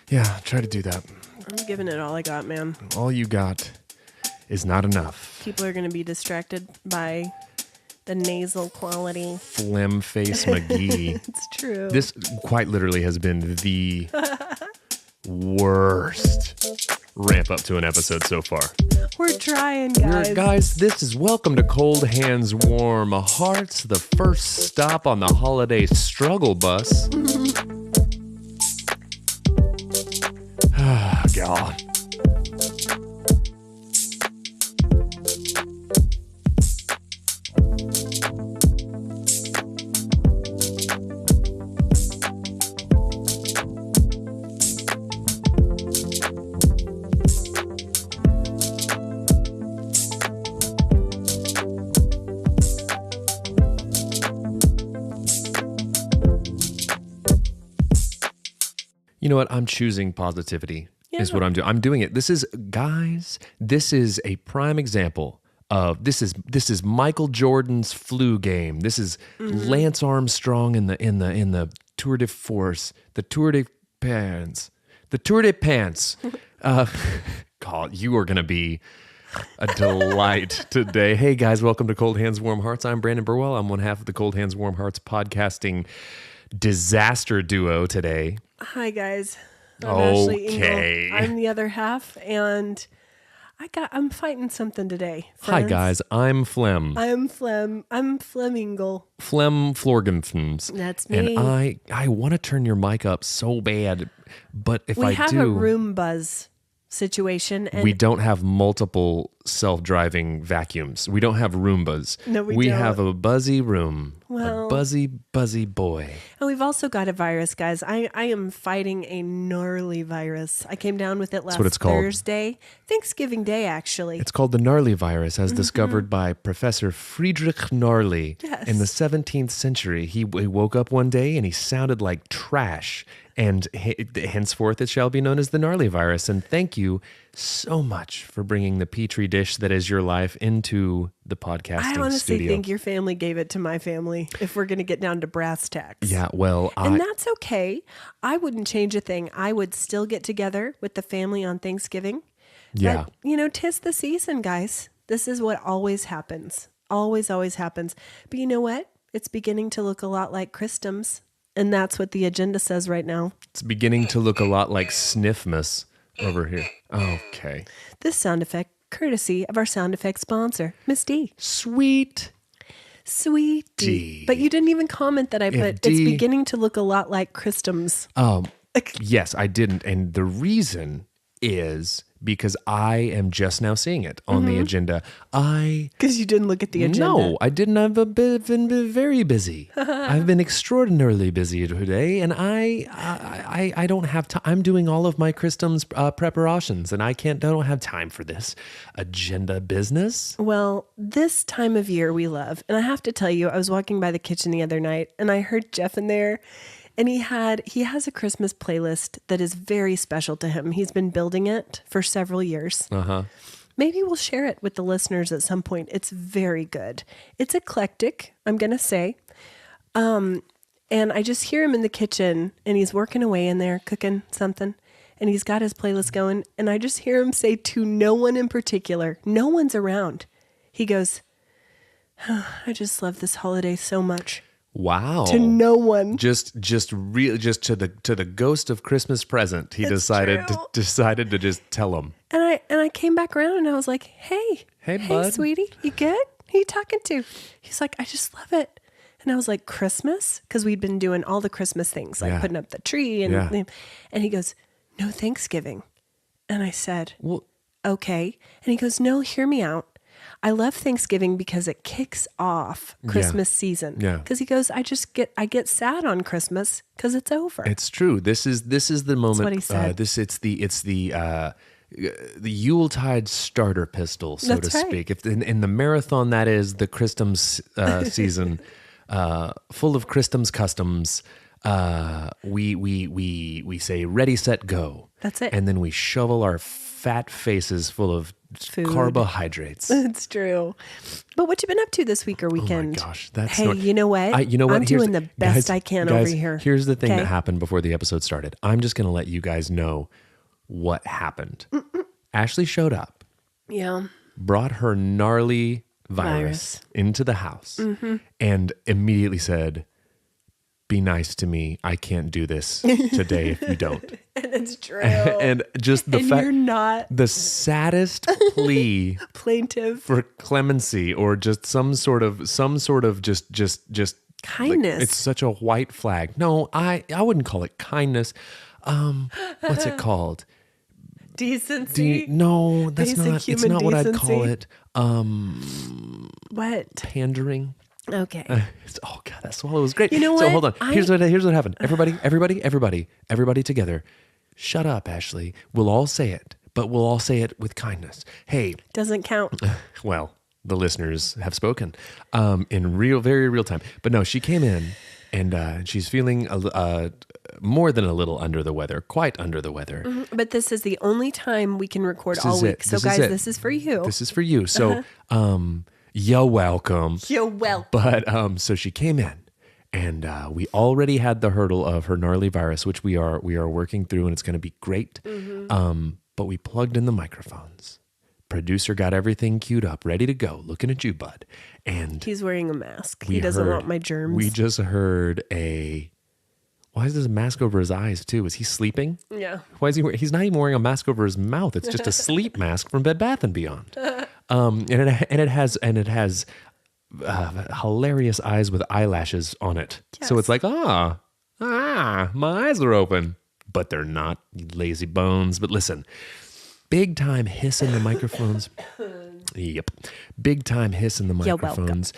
Yeah, try to do that. I'm giving it all I got, man. All you got is not enough. People are going to be distracted by the nasal quality. Phlegm face McGee. It's true. This quite literally has been the worst ramp up to an episode so far. We're trying, guys. This is Welcome to Cold Hands, Warm Hearts, the first stop on the holiday struggle bus. Ah, God. You know what? I'm choosing positivity is what I'm doing. I'm doing it. This is a prime example of this is Michael Jordan's flu game. This is Lance Armstrong in the Tour de Force, the Tour de Pants. God, you are going to be a delight today. Hey guys, welcome to Cold Hands, Warm Hearts. I'm Brandon Birdwell. I'm one half of the Cold Hands, Warm Hearts podcasting disaster duo today. Hi, guys. I'm Ashley Okay. Engle. I'm the other half, and I'm fighting something today, Hi friends. guys, I'm Flem. I'm Flemingle. Flem Florgenthms. That's me. And I want to turn your mic up so bad, but if We I have do, a room buzz situation, and we don't have multiple self-driving vacuums. We don't have Roombas. No, we We don't. have a buzzy room. Well- a buzzy boy. and we've also got a virus, guys. I am fighting a gnarly virus. I came down with it last what it's called. Thursday, Thanksgiving Day, actually. It's called the gnarly virus, as discovered by Professor Friedrich Gnarly Yes. in the 17th century. He woke up one day and he sounded like trash, and henceforth it shall be known as the gnarly virus. And thank you so much for bringing the petri dish that is your life into the podcasting I honestly studio. think your family gave it to my family, if we're going to get down to brass tacks. Yeah, well, And that's okay. I wouldn't change a thing. I would still get together with the family on Thanksgiving. yeah. But, 'tis the season, guys. This is what always happens. Always, always happens. But you know what? It's beginning to look a lot like Christmas. And that's what the agenda says right now. It's beginning to look a lot like Sniffmas over here. Okay. This sound effect, courtesy of our sound effect sponsor, Miss D. Sweet. Sweet D. D. But you didn't even comment that I put, it's D- beginning to look a lot like Christmas. Yes, I didn't. And the reason is because I am just now seeing it on the agenda. Because you didn't look at the agenda. No, I didn't. I've been very busy. I've been extraordinarily busy today, and I don't have time. I'm doing all of my Christmas preparations, and I don't have time for this agenda business. Well, this time of year we love. And I have to tell you, I was walking by the kitchen the other night and I heard Jeff in there, and he has a Christmas playlist that is very special to him. He's been building it for several years. Maybe we'll share it with the listeners at some point. It's very good. It's eclectic, I'm going to say. And I just hear him in the kitchen and he's working away in there, cooking something. And he's got his playlist going. And I just hear him say to no one in particular, no one's around. He goes, I just love this holiday so much. Wow. To no one. Just to the ghost of Christmas present. He It's decided true. to just tell him. And I came back around and I was like, hey, bud. sweetie, you good? Who you talking to? He's like, I just love it. And I was like, Christmas? Because we'd been doing all the Christmas things, like Yeah. putting up the tree. Yeah. And he goes, no, Thanksgiving. And I said, Well, okay. And he goes, no, hear me out. I love Thanksgiving because it kicks off Christmas season. Yeah. Because he goes, I get sad on Christmas because it's over. it's true. This is the moment. what he said. It's the Yuletide starter pistol, so That's to right. speak. If in the marathon that is the Christmas season, full of Christmas customs. We say ready, set, go. That's it. And then we shovel our fat faces full of Food. carbohydrates. It's true. But what you been up to this week or weekend? Oh my gosh, that's hey, you know what? you know what? I'm doing the best I can over guys, here. Here's the thing Okay? that happened before the episode started. I'm just going to let you guys know what happened. Ashley showed up, Yeah. brought her gnarly virus into the house, and immediately said, "Be nice to me. I can't do this today if you don't." And it's true. And just the and fact, you're not the saddest plea plaintive. for clemency or just some sort of just Kindness. like, it's such a white flag. No, I wouldn't call it kindness. What's it called? Decency. No, that's Basic not. It's human not what I'd decency. call it. What? Pandering. Okay. Oh God, that swallow was great. You know So what? hold on. Here's what happened. Everybody together. Shut up, Ashley. We'll all say it, but we'll all say it with kindness. Hey, Doesn't count. well, the listeners have spoken in very real time. But no, she came in and she's feeling more than a little under the weather, quite under the weather. But this is the only time we can record This all is week. it. So This is guys, it. this is for you. This is for you. So, you're welcome. You're welcome. But so she came in, and we already had the hurdle of her gnarly virus, which we are working through, and it's going to be great. But we plugged in the microphones. Producer got everything queued up, ready to go. Looking at you, bud. And He's wearing a mask. He doesn't want my germs. We just heard why is there a mask over his eyes too? Is he sleeping? Yeah. Why is he? He's not even wearing a mask over his mouth. It's just a sleep mask from Bed Bath and Beyond. And it has hilarious eyes with eyelashes on it. So it's like my eyes are open, but they're not. You lazy bones. But listen, big time hiss in the microphones. Yep. Big time hiss in the microphones.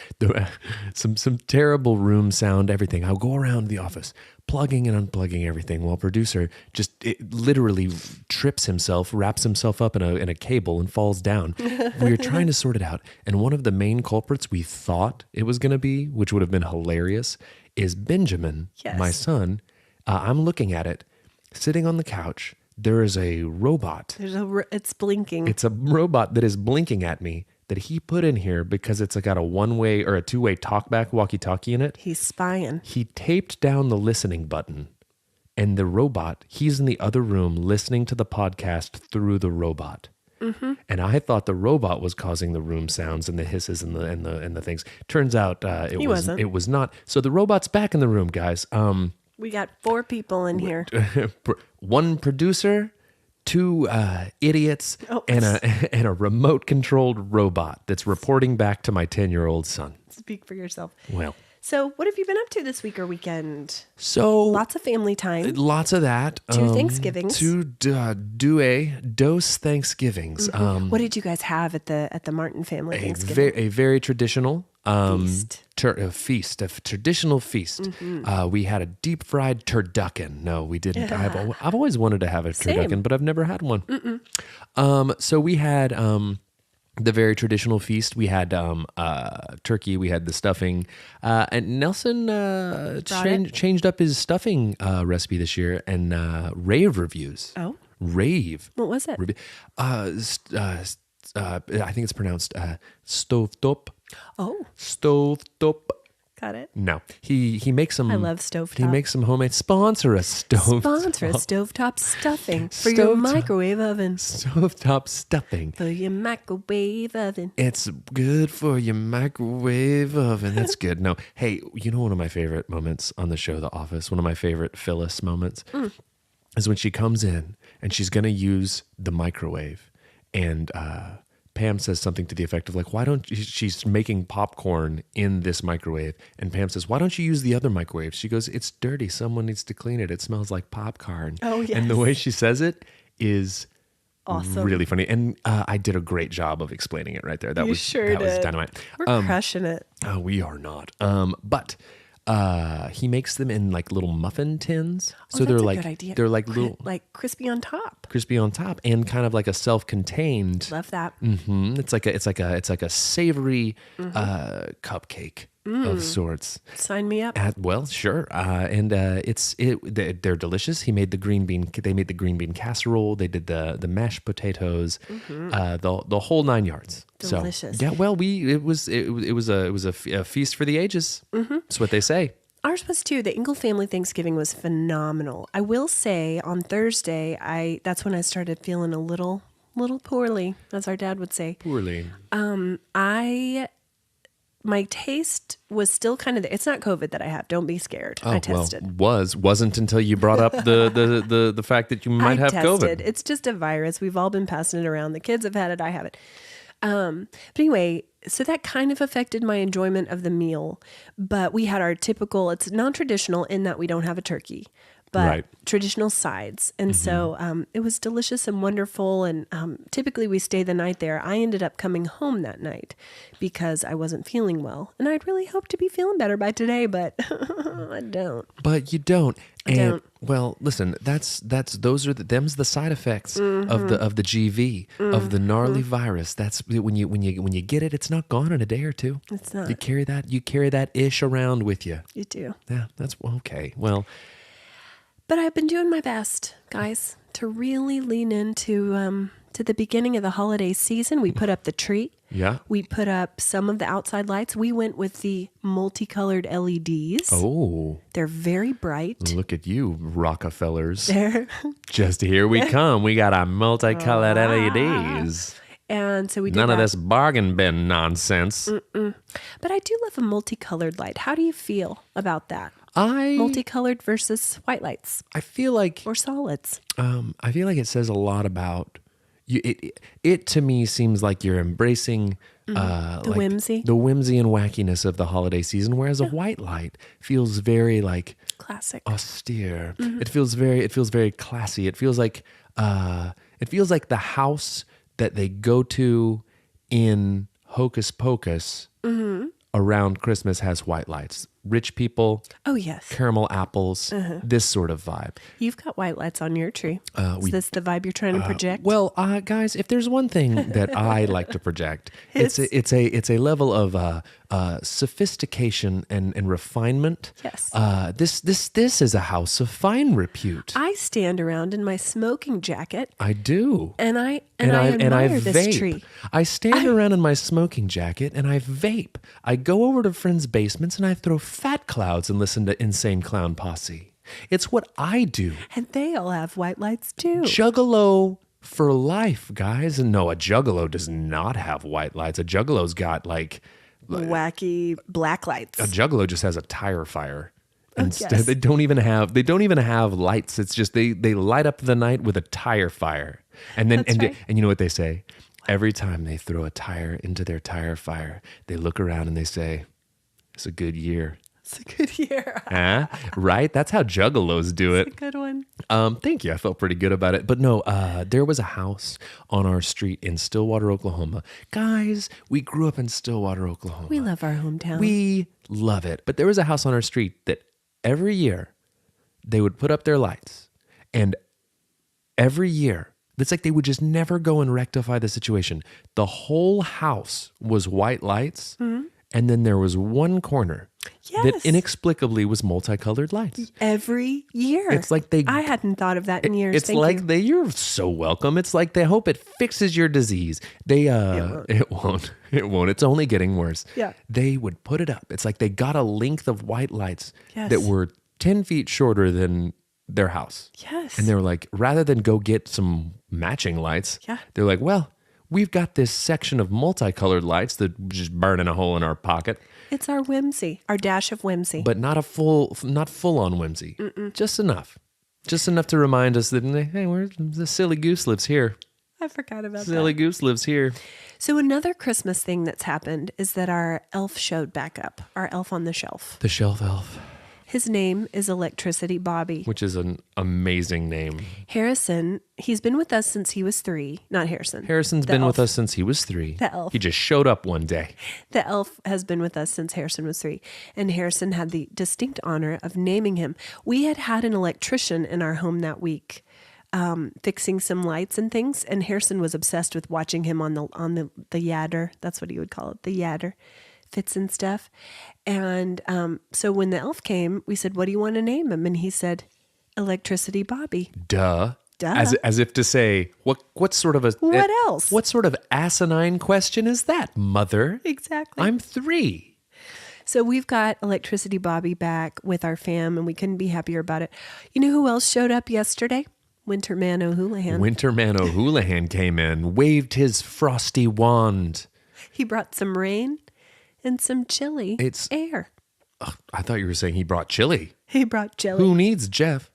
Some terrible room sound, everything. I'll go around the office plugging and unplugging everything while producer just literally trips himself, wraps himself up in a cable and falls down. We were trying to sort it out. And one of the main culprits we thought it was going to be, which would have been hilarious, is Benjamin, my son. I'm looking at it, sitting on the couch. There is a robot. It's blinking. It's a robot that is blinking at me that he put in here because it's got a one-way or a two-way talkback walkie-talkie in it. He's spying. He taped down the listening button, and the robot, he's in the other room listening to the podcast through the robot. And I thought the robot was causing the room sounds and the hisses and the things. Turns out it wasn't. It was not. So the robot's back in the room, guys. We got 4 people in here. One producer, 2 idiots, and a remote controlled robot that's reporting back to my 10-year-old son. Speak for yourself. Well, so what have you been up to this week or weekend? so Lots of family time. lots of that. 2 Thanksgivings. 2 dos Thanksgivings. What did you guys have at the Martin family Thanksgiving? A very traditional Feast. A traditional feast. We had a deep fried turducken. No, we didn't. I've always wanted to have a turducken, but I've never had one. So we had the very traditional feast. We had turkey. We had the stuffing. And Nelson changed up his stuffing recipe this year and rave reviews. Oh, Rave. what was it? I think it's pronounced stovetop. Oh, Stovetop. got it. No, he makes some. I love stovetop. He makes some homemade. Sponsor a stovetop stuffing for your microwave oven. Stovetop stuffing. For your microwave oven. It's good for your microwave oven. That's good. No, hey, you know one of my favorite moments on the show, The Office. One of my favorite Phyllis moments is when she comes in and she's gonna use the microwave, and Pam says something to the effect of like, why don't you, she's making popcorn in this microwave. And Pam says, why don't you use the other microwave? She goes, it's dirty. Someone needs to clean it. It smells like popcorn. Oh, yes. And the way she says it is Awesome. really funny. And I did a great job of explaining it right there. That was dynamite. We're crushing it. Oh, we are not. But he makes them in like little muffin tins. So that's they're a like, good idea. they're like little crispy on top. crispy on top and kind of like a self-contained. Love that. It's like a savory cupcake. of sorts. Sign me up. Well, sure, and they're delicious. They made the green bean casserole. They did the mashed potatoes, the whole 9 yards. Delicious. So, yeah, well, it was a feast for the ages. That's what they say. Ours was too. The Engle family Thanksgiving was phenomenal. I will say on Thursday, that's when I started feeling a little poorly, as our dad would say. Poorly. My taste was still kind of it's not COVID that I have. Don't be scared. I tested. Wasn't until you brought up the fact that you might have COVID. It's just a virus. We've all been passing it around. The kids have had it. I have it. But anyway, so that kind of affected my enjoyment of the meal. But we had our typical, it's non-traditional in that we don't have a turkey, but traditional sides. And so it was delicious and wonderful. And typically we stay the night there. I ended up coming home that night because I wasn't feeling well. And I'd really hoped to be feeling better by today, but I don't. But you don't. Well, listen, them's the side effects of the GV, of the gnarly virus. That's when you get it, it's not gone in a day or two. It's not. You carry that ish around with you. You do. Yeah, that's okay. Well, but I've been doing my best, guys, to really lean into to the beginning of the holiday season. We put up the tree. Yeah. We put up some of the outside lights. We went with the multicolored LEDs. Oh. They're very bright. Look at you, Rockefellers. Just here we come. We got our multicolored LEDs. And so we did None of this bargain bin nonsense. But I do love a multicolored light. How do you feel about that? Multicolored versus white lights. I feel like... Or solids. I feel like it says a lot about... It to me seems like you're embracing the whimsy and wackiness of the holiday season, whereas a white light feels very like classic, austere. It feels very classy. It feels like the house that they go to in Hocus Pocus around Christmas has white lights. Rich people. Oh, yes. Caramel apples. This sort of vibe. You've got white lights on your tree. Is this the vibe you're trying to project? Well, guys, if there's one thing that I like to project, it's a level of sophistication and refinement. Yes. This is a house of fine repute. I stand around in my smoking jacket. I do. And I admire this vape. tree. I stand around in my smoking jacket and I vape. I go over to friends' basements and I throw fat clouds and listen to Insane Clown Posse. It's what I do. And they all have white lights too. Juggalo for life, guys. And no, a Juggalo does not have white lights. A Juggalo's got like wacky black lights. A Juggalo just has a tire fire. Instead, yes. they don't even have lights. It's just they light up the night with a tire fire. And then That's right. And you know what they say? Every time they throw a tire into their tire fire, they look around and they say, "It's a good year." It's a good year. Right? That's how Juggalos do it. It's a good one. Thank you. I felt pretty good about it. But no, there was a house on our street in Stillwater, Oklahoma. Guys, we grew up in Stillwater, Oklahoma. We love our hometown. We love it. But there was a house on our street that every year they would put up their lights. And every year, it's like they would just never go and rectify the situation. The whole house was white lights. And then there was one corner that inexplicably was multicolored lights. Every year. It's like I hadn't thought of that in years. It's you're so welcome. It's like they hope it fixes your disease. It won't. It's only getting worse. Yeah. They would put it up. It's like they got a length of white lights that were 10 feet shorter than their house. Yes. And they were like, rather than go get some matching lights, they're like, well, we've got this section of multicolored lights that just burning a hole in our pocket. It's our whimsy, our dash of whimsy. But not full on whimsy. Just enough. Just enough to remind us that, hey, the silly goose lives here. I forgot about that. Silly goose lives here. So another Christmas thing that's happened is that our elf showed back up, our elf on the shelf. The shelf elf. His name is Electricity Bobby. Which is an amazing name. Harrison, he's been with us since he was 3. Not Harrison. Harrison's been with us since he was 3. The elf. He just showed up one day. The elf has been with us since Harrison was 3. And Harrison had the distinct honor of naming him. We had an electrician in our home that week fixing some lights and things. And Harrison was obsessed with watching him on the yadder. That's what he would call it, the yadder. fits and stuff. And so when the elf came, we said, "What do you want to name him?" And he said, "Electricity Bobby." Duh. Duh. As if to say, what sort of What else? What sort of asinine question is that, mother? Exactly. I'm 3. So we've got Electricity Bobby back with our fam, and we couldn't be happier about it. You know who else showed up yesterday? Winterman O'Houlihan. Winterman O'Houlihan came in, waved his frosty wand. He brought some rain and some chilly air. I thought you were saying he brought chili. He brought chili. Who needs Jeff?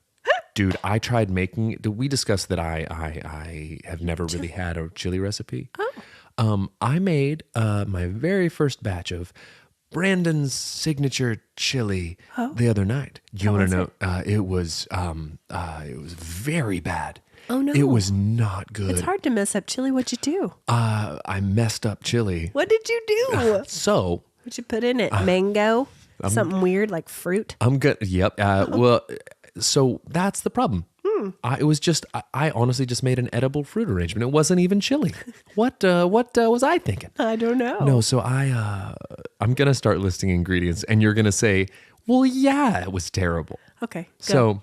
Dude, I tried making. Did we discuss that I have never really had a chili recipe? Oh. I made my very first batch of Brandon's signature chili the other night. Do you want to know? It was very bad. Oh no! It was not good. It's hard to mess up chili. What'd you do? I messed up chili. What did you do? So What'd you put in it? Mango? Something weird like fruit? I'm good. Yep. Well, so that's the problem. I honestly just made an edible fruit arrangement. It wasn't even chili. What was I thinking? I don't know. No, so I'm gonna start listing ingredients, and you're gonna say, "Well, yeah, it was terrible." Okay. Go. So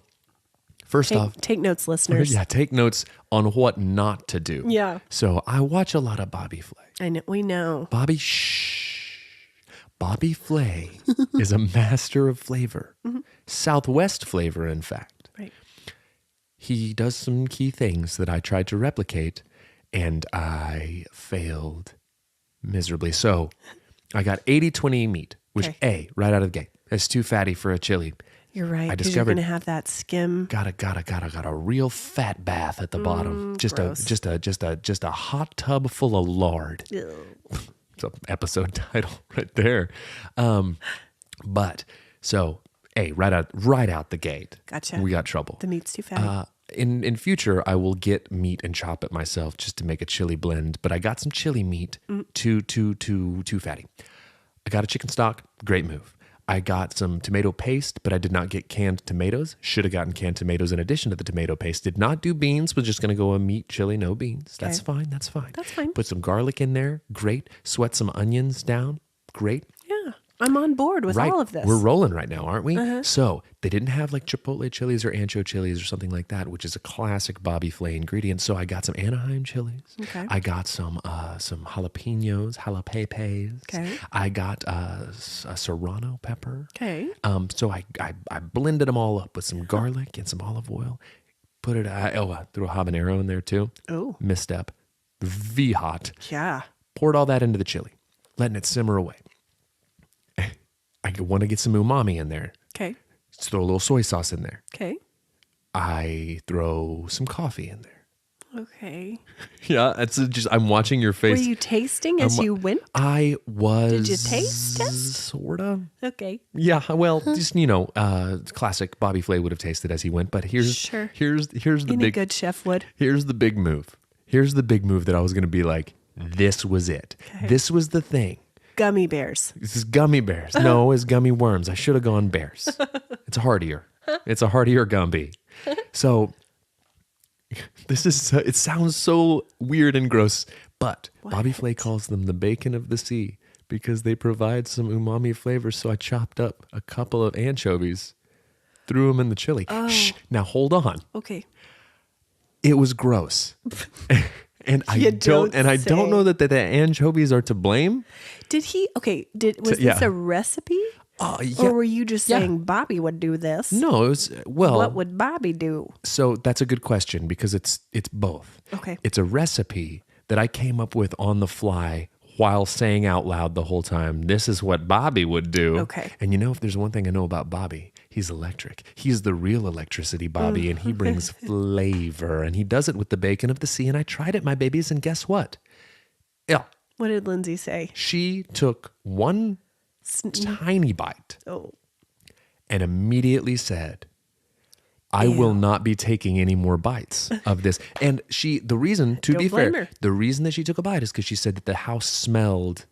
first off, take notes, listeners. yeah, take notes on what not to do. Yeah. So I watch a lot of Bobby Flay. I know. We know. Bobby Flay is a master of flavor, Southwest flavor, in fact. Right. He does some key things that I tried to replicate, and I failed miserably. So I got 80-20 meat, which right out of the gate, is too fatty for a chili. You're right. I Because discovered you're going to have that skim. got a real fat bath at the bottom. Gross. Just a hot tub full of lard. Ew. It's an episode title right there. But so right out the gate. Gotcha. We got trouble. The meat's too fatty. In future, I will get meat and chop it myself just to make a chili blend. But I got some chili meat, too fatty. I got a chicken stock, great move. I got some tomato paste, but I did not get canned tomatoes. Should have gotten canned tomatoes in addition to the tomato paste. Did not do beans. Was just going to go a meat chili, no beans. Okay. That's fine. That's fine. That's fine. Put some garlic in there. Great. Sweat some onions down. Great. Yeah. I'm on board with all of this. We're rolling right now, aren't we? So they didn't have like chipotle chilies or ancho chilies or something like that, which is a classic Bobby Flay ingredient. So I got some Anaheim chilies. Okay. I got some jalapenos, jalapepes. Okay. I got a serrano pepper. Okay. So I blended them all up with some garlic and some olive oil. Put it. I threw a habanero in there too. Oh. Misstep. V hot. Yeah. Poured all that into the chili, letting it simmer away. I want to get some umami in there. Okay. Just throw a little soy sauce in there. Okay. I throw some coffee in there. Okay. Yeah, it's just I'm watching your face. Were you tasting as you went? I was. Did you taste test? Sorta. Okay. Yeah. Well, just classic Bobby Flay would have tasted as he went. But here's the Any big good chef would. Here's the big move. Here's the big move that I was going to be like, this was it. Okay. This was the thing. Gummy bears. This is gummy bears. No, it's gummy worms. I should have gone bears. It's heartier. It's a heartier Gumby. So it sounds so weird and gross, but Bobby Flay calls them the bacon of the sea because they provide some umami flavor. So I chopped up a couple of anchovies, threw them in the chili. Oh. Shh, now hold on. Okay. It was gross. And I don't know that the anchovies are to blame. Was this a recipe? Yeah. Or were you just saying Bobby would do this? No, it was, What would Bobby do? So that's a good question because it's both. Okay. It's a recipe that I came up with on the fly while saying out loud the whole time, this is what Bobby would do. Okay. And if there's one thing I know about Bobby, he's electric. He's the real electricity Bobby, and he brings flavor, and he does it with the bacon of the sea. And I tried it, my babies, and guess what? Yeah. What did Lindsay say? She took one tiny bite and immediately said, I will not be taking any more bites of this. And the reason that she took a bite is because she said that the house smelled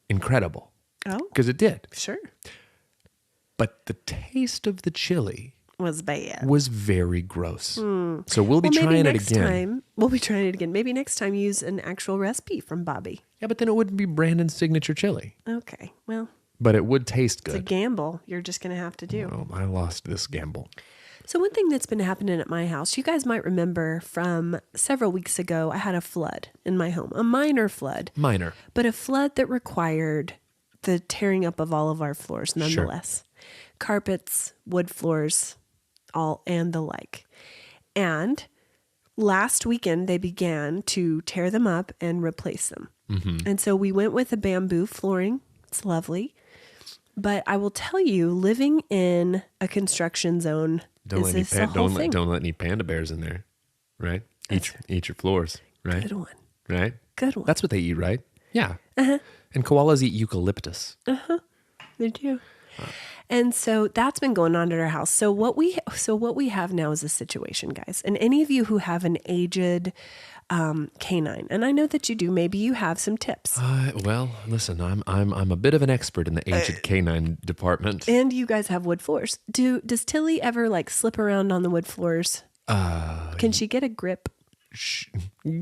incredible. Oh. Because it did. Sure. But the taste of the chili was bad. Was very gross. So we'll be Well, maybe trying it next again. time we'll be trying it again. Maybe next time use an actual recipe from Bobby. Yeah, but then it wouldn't be Brandon's signature chili. Okay, well, But it would taste it's a good. gamble you're just going to have to do. Oh, I lost this gamble. So one thing that's been happening at my house, you guys might remember from several weeks ago, I had a flood in my home, a minor flood, Minor. but a flood that required the tearing up of all of our floors nonetheless. Carpets, wood floors, all and the like. And last weekend, they began to tear them up and replace them. And so we went with a bamboo flooring. It's lovely. But I will tell you, living in a construction zone Don't is let, this a whole thing. don't let any panda bears in there, right? Eat your floors, right? Good one. Right? Good one. That's what they eat, right? Yeah. And koalas eat eucalyptus. They do. And so that's been going on at our house. So what we have now is a situation, guys. And any of you who have an aged canine, and I know that you do, maybe you have some tips. Well, listen, I'm a bit of an expert in the aged canine department. And you guys have wood floors. Does Tilly ever like slip around on the wood floors? Can she get a grip?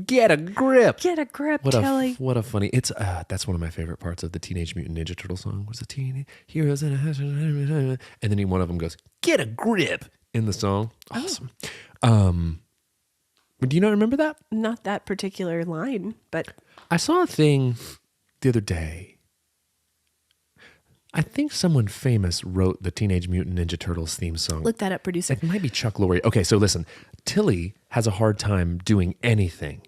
Get a grip. Get a grip, Tilly. What a funny. It's that's one of my favorite parts of the Teenage Mutant Ninja Turtle song. Was the Teen Heroes in a and then one of them goes, "Get a grip" in the song. Awesome. Do you not remember that? Not that particular line, but I saw a thing the other day. I think someone famous wrote the Teenage Mutant Ninja Turtles theme song. look that up, producer. It might be Chuck Lorre. Okay, so listen. Tilly has a hard time doing anything.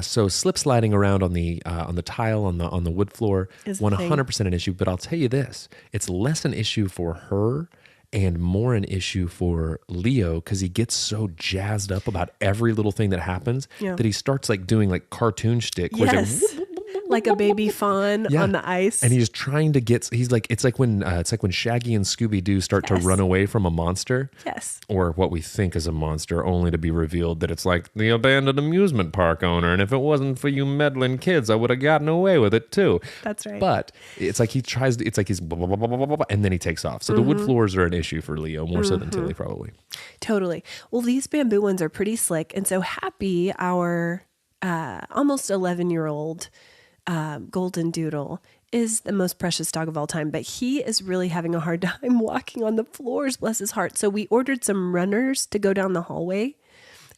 So slip sliding around on the tile on the wood floor Is a 100% an issue. But I'll tell you this: it's less an issue for her and more an issue for Leo because he gets so jazzed up about every little thing that happens that he starts like doing like cartoon shtick. Where Yes. he's like, Like a baby fawn on the ice. and he's trying to get. He's like it's like when Shaggy and Scooby Doo start to run away from a monster. Yes. Or what we think is a monster, only to be revealed that it's like the abandoned amusement park owner. And if it wasn't for you meddling kids, I would have gotten away with it too. That's right. But it's like it's like he's blah, blah, blah, blah, blah, blah, and then he takes off. So the wood floors are an issue for Leo, more so than Tilly probably. Totally. Well, these bamboo ones are pretty slick. And so Happy, our almost 11-year-old golden doodle, is the most precious dog of all time. But he is really having a hard time walking on the floors, bless his heart. So we ordered some runners to go down the hallway.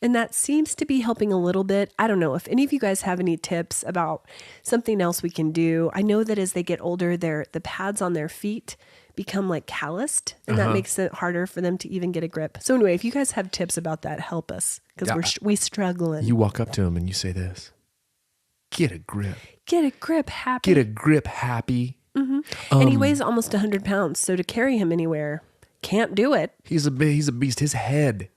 And that seems to be helping a little bit. I don't know if any of you guys have any tips about something else we can do. I know that as they get older, the pads on their feet become like calloused, and that makes it harder for them to even get a grip. So anyway, if you guys have tips about that, help us because we struggling. You walk up to him and you say this: "Get a grip. Get a grip, Happy." Get a grip, Happy." And he weighs almost 100 pounds, so to carry him anywhere, can't do it. He's a beast. His head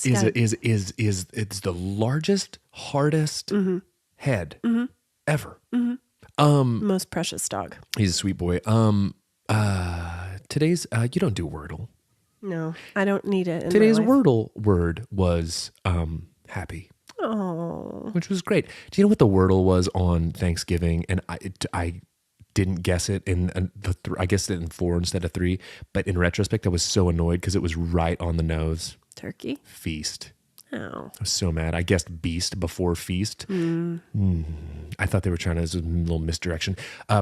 is it's the largest, hardest head ever. Most precious dog. He's a sweet boy. Today's you don't do Wordle. No, I don't need it. In Today's my life. Wordle word was happy. Oh, Which was great. Do you know what the Wordle was on Thanksgiving? And I didn't guess it in I guessed it in 4 instead of 3. But in retrospect, I was so annoyed because it was right on the nose. turkey. Feast. Oh, I was so mad. I guessed beast before feast. I thought they were trying to, this was a little misdirection.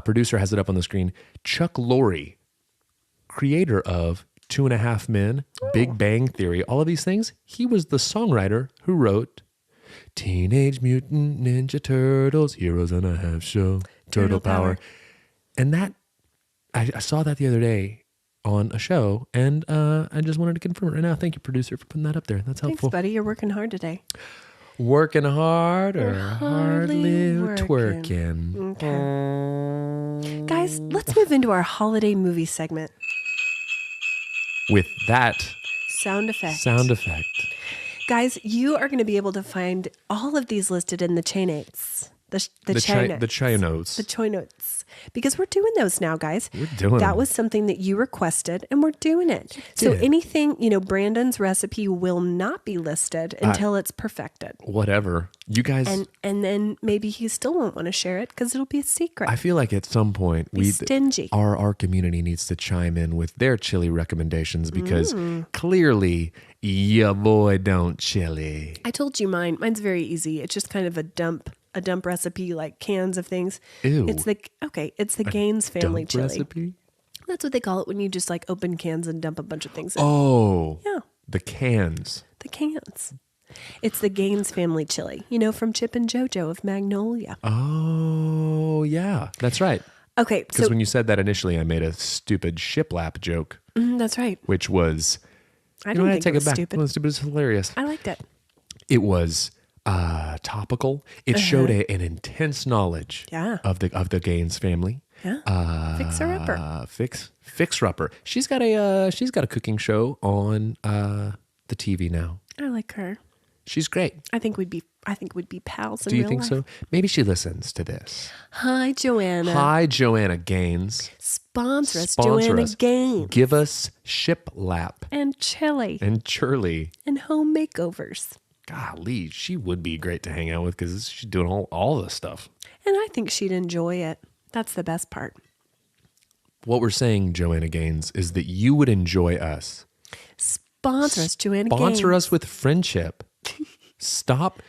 Producer has it up on the screen. Chuck Lorre, creator of 2.5 Men, Big Bang Theory, all of these things. He was the songwriter who wrote Teenage Mutant Ninja Turtles, Heroes on a Half Show, Turtle Power. And that, I saw that the other day on a show, and I just wanted to confirm it right now. Thank you, producer, for putting that up there. That's helpful. thanks, buddy. You're working hard today. Working hard or hardly hardly twerking. Okay. Guys, let's move into our holiday movie segment. With that Sound effect. sound effect. Guys, you are going to be able to find all of these listed in the chain 8s The chai notes. The chai notes. The chai notes. Because we're doing those now, guys. We're doing That them. was something that you requested, and we're doing it. So did. anything, Brandon's recipe will not be listed until it's perfected. Whatever. You guys... And then maybe he still won't want to share it because it'll be a secret. I feel like at some point Stingy. our community needs to chime in with their chili recommendations because clearly your boy don't chili. I told you mine. Mine's very easy. It's just kind of a dump recipe, like cans of things. Ew. It's the Gaines family Dump chili. recipe? That's what they call it when you just like open cans and dump a bunch of things in. Oh. Yeah. The cans. The cans. It's the Gaines family chili, from Chip and JoJo of Magnolia. Oh, yeah. That's right. Okay. Because So when you said that initially, I made a stupid shiplap joke, that's right. which was... I didn't think it was stupid. It was stupid. It was hilarious. I liked it. It was topical. It showed an intense knowledge of the Gaines family. Yeah. Fixer-upper. Fixer-upper. She's got a cooking show on the TV now. I like her. She's great. I think we'd be pals in Do you real think life. so? Maybe she listens to this. Hi, Joanna. Hi, Joanna Gaines. Sponsor us, Sponsor Joanna us. Gaines. Give us shiplap And chili. and churly. And home makeovers. Golly, she would be great to hang out with because she's doing all the stuff. And I think she'd enjoy it. That's the best part. What we're saying, Joanna Gaines, is that you would enjoy us. Sponsor us, Joanna Gaines. Sponsor us with friendship. Stop.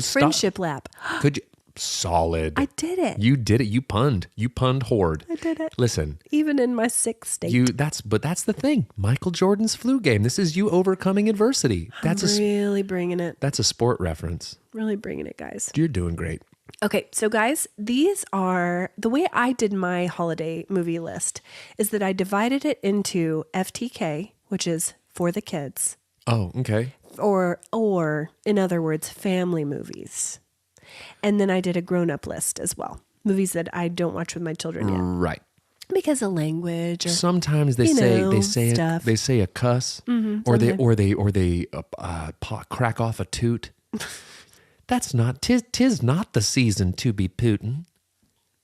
Friendship lap. Could you? Solid. I did it. You did it. You punned. You punned horde. I did it. Listen. Even in my sick state. That's the thing. Michael Jordan's flu game. This is you overcoming adversity. I'm really bringing it. That's a sport reference. Really bringing it, guys. You're doing great. Okay, so guys, these are the way I did my holiday movie list is that I divided it into FTK, which is for the kids, Oh, okay. or in other words, family movies. And then I did a grown-up list as well. Movies that I don't watch with my children yet. Right. Because of language or Sometimes they say a cuss or they crack off a toot. That's not tis not the season to be Putin.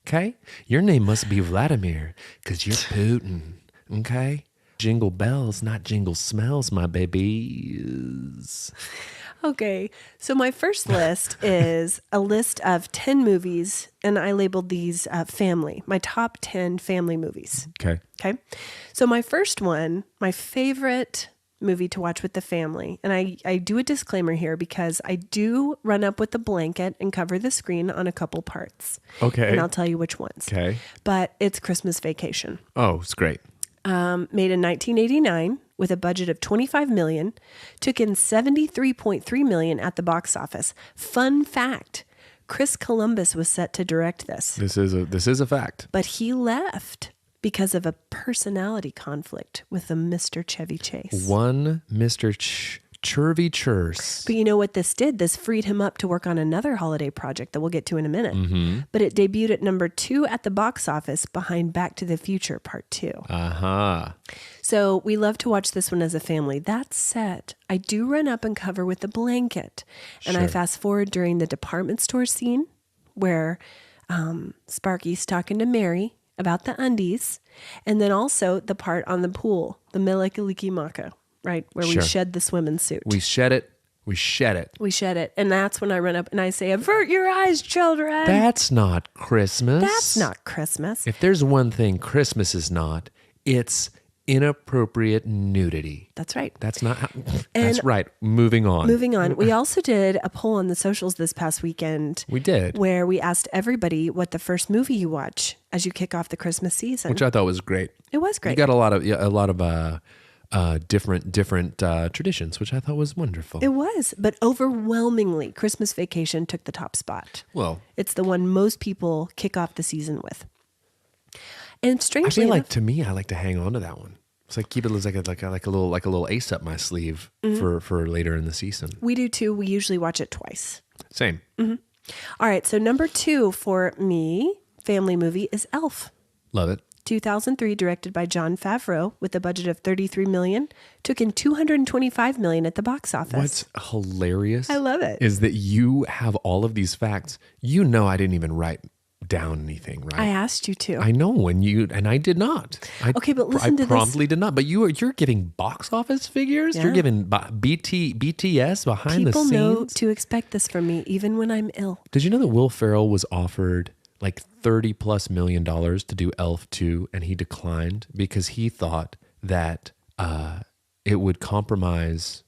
Okay? Your name must be Vladimir cuz you're Putin. Okay? Jingle bells, not jingle smells, my babies. Okay, so my first list is a list of 10 movies, and I labeled these family, my top 10 family movies. Okay, so my first one, my favorite movie to watch with the family, and I do a disclaimer here because I do run up with a blanket and cover the screen on a couple parts. Okay. And I'll tell you which ones. Okay. But it's Christmas Vacation. Oh, it's great. Made in 1989 with a budget of $25 million, took in $73.3 million at the box office. Fun fact, Chris Columbus was set to direct this. This is a fact. But he left because of a personality conflict with a Mr. Chevy Chase. One Mr. Churvy Churse. But you know what this did? This freed him up to work on another holiday project that we'll get to in a minute. Mm-hmm. But it debuted at number 2 at the box office behind Back to the Future Part 2. Uh-huh. So we love to watch this one as a family. That said, I do run up and cover with a blanket. And I fast forward during the department store scene where Sparky's talking to Mary about the undies. And then also the part on the pool, the Melikilikimaka. Right, where we shed the swimming suit. We shed it. We shed it. And that's when I run up and I say, avert your eyes, children. That's not Christmas. That's not Christmas. If there's one thing Christmas is not, it's inappropriate nudity. That's right. That's not how, that's right. Moving on. We also did a poll on the socials this past weekend. We did. Where we asked everybody what the first movie you watch as you kick off the Christmas season. Which I thought was great. It was great. You got a lot of different traditions, which I thought was wonderful. It was, but overwhelmingly, Christmas Vacation took the top spot. Well, it's the one most people kick off the season with. And strangely I feel enough, to me, I like to hang on to that one. It's like keep it as like a little ace up my sleeve for later in the season. We do too. We usually watch it twice. Same. Mm-hmm. All right. So number 2 for me, family movie, is Elf. Love it. 2003, directed by Jon Favreau with a budget of $33 million, took in $225 million at the box office. What's hilarious, I love it, is that you have all of these facts. You know, I didn't even write down anything, right? I asked you to. I know, and I did not. Okay, but listen to this. I promptly did not. But you're giving box office figures. Yeah. You're giving BTS behind the People scenes. know to expect this from me, even when I'm ill. Did you know that Will Ferrell was offered like $30+ million to do Elf 2, and he declined because he thought that it would compromise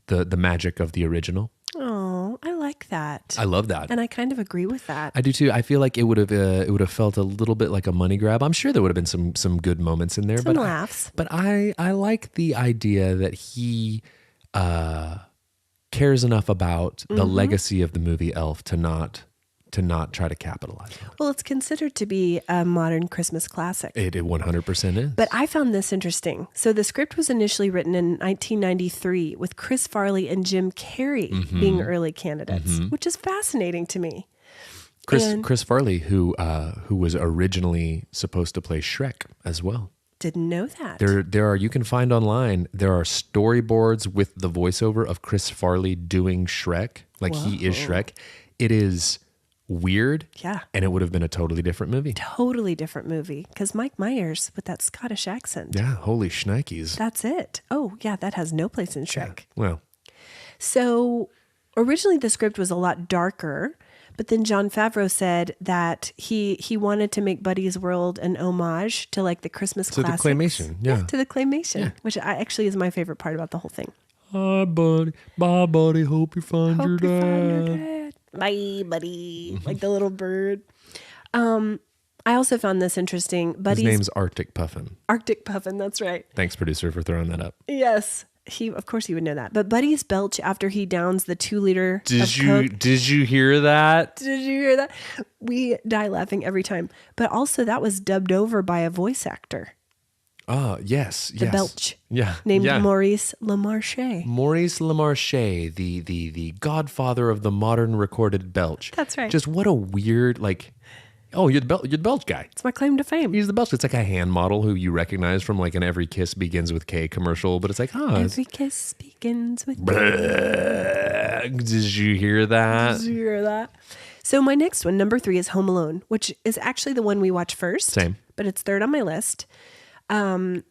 the magic of the original? Oh, I like that. I love that. And I kind of agree with that. I do too. I feel like it would have felt a little bit like a money grab. I'm sure there would have been some good moments in there, Some laughs. But I like the idea that he cares enough about the legacy of the movie Elf to not try to capitalize on it. Well, it's considered to be a modern Christmas classic. It 100% is. But I found this interesting. So the script was initially written in 1993 with Chris Farley and Jim Carrey being early candidates, which is fascinating to me. Chris Farley, who was originally supposed to play Shrek as well. Didn't know that. There are, you can find online, there are storyboards with the voiceover of Chris Farley doing Shrek, like he is Shrek. It is weird. Yeah. And it would have been a totally different movie. Totally different movie. Because Mike Myers with that Scottish accent. Yeah, holy shnikes. That's it. Oh, yeah, that has no place in Shrek. Yeah. Well. So originally the script was a lot darker, but then Jon Favreau said that he wanted to make Buddy's World an homage to like the Christmas classics. To the claymation, yeah. To the claymation, which actually is my favorite part about the whole thing. Hi, buddy. Bye, buddy. Hope you find your dad. Bye, buddy. Like the little bird. I also found this interesting. His name's Arctic Puffin. Arctic Puffin, that's right. Thanks, producer, for throwing that up. Yes. Of course he would know that. But Buddy's belch after he downs the 2-liter of Coke. Did you hear that? Did you hear that? We die laughing every time. But also that was dubbed over by a voice actor. Oh, yes. The belch. Yeah. Named Maurice LaMarche. Maurice LaMarche, the godfather of the modern recorded belch. That's right. Just what a weird, like, oh, you're the belch guy. It's my claim to fame. He's the belch. It's like a hand model who you recognize from like an Every Kiss Begins with K commercial, but it's like, Every kiss begins with K. Did you hear that? Did you hear that? So my next one, number 3, is Home Alone, which is actually the one we watched first. Same. But it's third on my list. And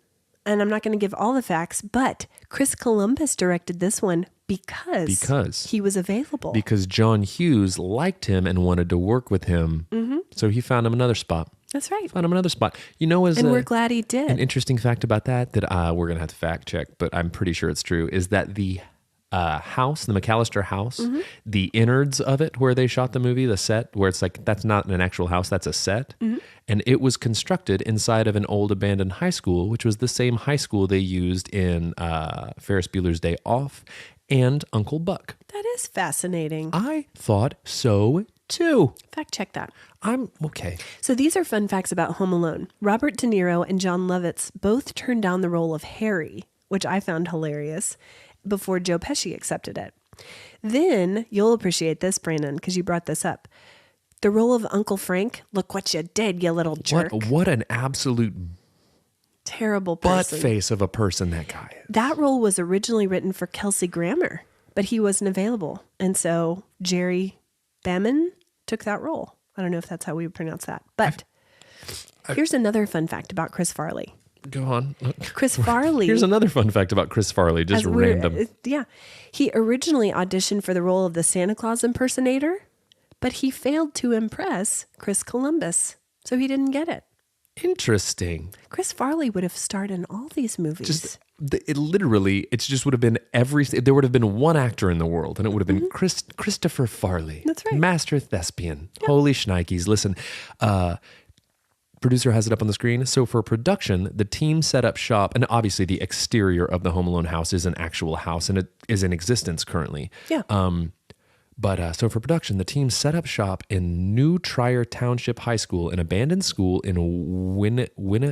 I'm not going to give all the facts, but Chris Columbus directed this one because he was available. Because John Hughes liked him and wanted to work with him. So he found him another spot. That's right. Found him another spot. You know, and we're glad he did. An interesting fact about that we're going to have to fact check, but I'm pretty sure it's true, is that the house, the McAllister house, the innards of it where they shot the movie, the set, where it's like, that's not an actual house, that's a set. And it was constructed inside of an old abandoned high school, which was the same high school they used in Ferris Bueller's Day Off and Uncle Buck. That is fascinating. I thought so too. Fact check that. I'm okay. So these are fun facts about Home Alone. Robert De Niro and John Lovitz both turned down the role of Harry, which I found hilarious, before Joe Pesci accepted it. Then, you'll appreciate this, Brandon, because you brought this up. The role of Uncle Frank, look what you did, you little jerk. What an absolute terrible person. Butt face of a person that guy is. That role was originally written for Kelsey Grammer, but he wasn't available. And so Jerry Beman took that role. I don't know if that's how we would pronounce that. But here's another fun fact about Chris Farley. Go on. Chris Farley. Here's another fun fact about Chris Farley, just random. Yeah. He originally auditioned for the role of the Santa Claus impersonator, but he failed to impress Chris Columbus, so he didn't get it. Interesting. Chris Farley would have starred in all these movies. It just would have been there would have been one actor in the world, and it would have been Christopher Farley. That's right. Master thespian. Yep. Holy shnikes. Listen, producer has it up on the screen. So for production, the team set up shop, and obviously the exterior of the Home Alone house is an actual house, and it is in existence currently. Yeah. But so for production, the team set up shop in New Trier Township High School, an abandoned school in Winnetka,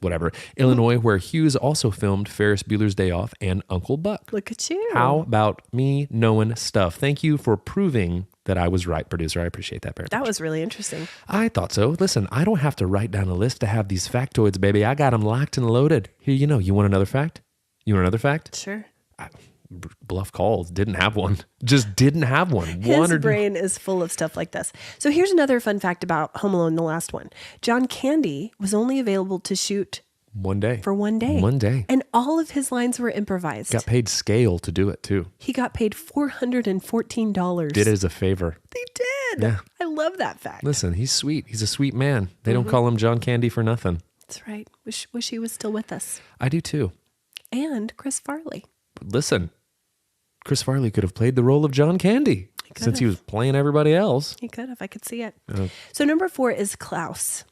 whatever, Illinois, where Hughes also filmed Ferris Bueller's Day Off and Uncle Buck. Look at you. How about me knowing stuff? Thank you for proving that I was right, producer. I appreciate that very much. That was really interesting. I thought so. Listen, I don't have to write down a list to have these factoids, baby. I got them locked and loaded. Here, you want another fact? You want another fact? Sure. Bluff calls. Didn't have one. Just didn't have one. His brain is full of stuff like this. So here's another fun fact about Home Alone, the last one. John Candy was only available to shoot one day. For one day. One day. And all of his lines were improvised. Got paid scale to do it too. He got paid $414. Did it as a favor. They did. Yeah. I love that fact. Listen, he's sweet. He's a sweet man. They don't call him John Candy for nothing. That's right. Wish he was still with us. I do too. And Chris Farley. Listen, Chris Farley could have played the role of John Candy since he was playing everybody else. He could have. I could see it. So number 4 is Klaus.